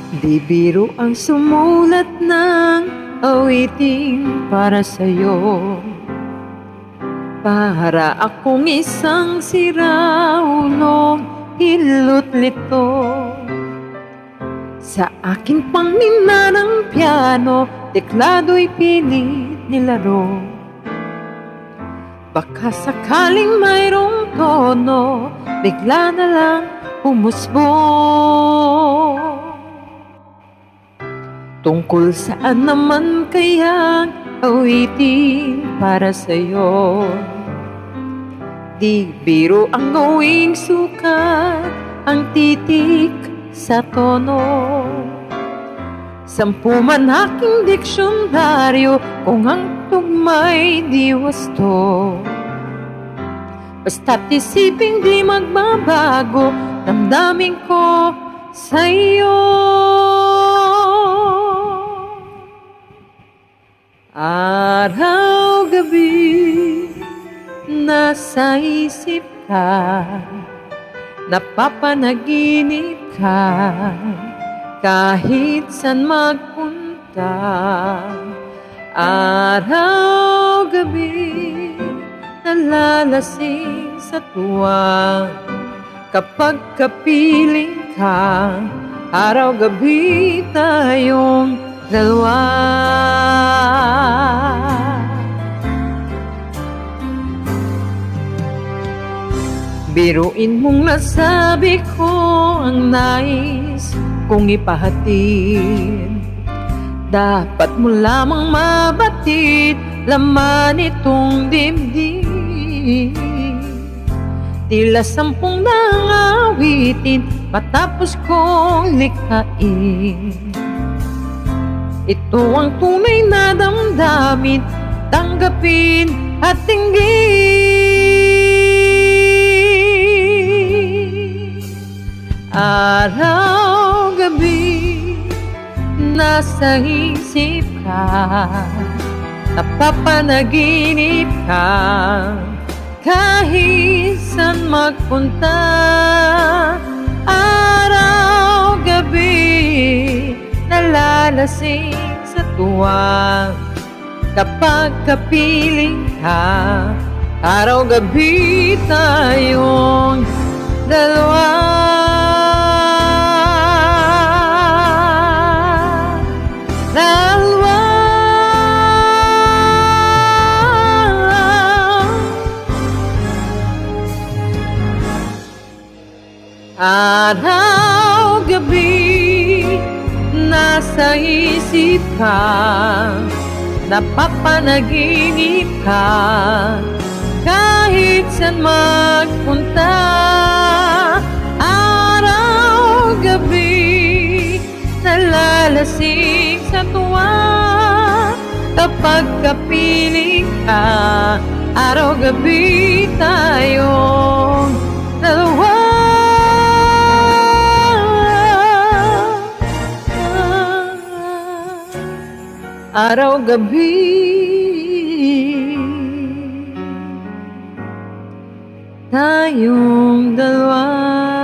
Di biro ang sumulat ng awiting para sa'yo. Para akong isang siraulong hilot lito. Sa aking pangminarang piano, teklado'y pilit nilaro. Baka sakaling mayroong tono, bigla na lang umusbong. Tungkol saan naman kayang awitin para sa'yo? Di biro ang gawing sukat, ang titik sa tono. 10 man aking diksyonaryo kung ang tugma'y di wasto. Basta't isiping di magbabago, damdamin ko sa'yo. Araw-gabi, nasa isip ka, napapanaginip ka, kahit saan magpunta. Araw-gabi, nalalasing sa tuwa, kapag kapiling ka, araw-gabi tayong dalawa. Biruin mong nasabi ko ang nais kong ipahatid. Dapat mo lamang mabatid laman itong dibdib. Tila 10 nang awitin matapos kong likhain. Ito ang tunay na damdamin, tanggapin at tinggin. Araw-gabi, nasa isip ka, napapanaginip ka, kahit saan magpunta. Araw-gabi, nalalasing sa tuwa, kapag kapiling ka, araw-gabi tayong dalawa. Dalawa. Araw-gabi, nasa isip ka, napapanaginip ka, kahit saan magpunta. Araw-gabi, nalalasing sa tuwa, kapag kapiling ka, araw-gabi tayong dalawa. Araw-gabi tayong dalawa.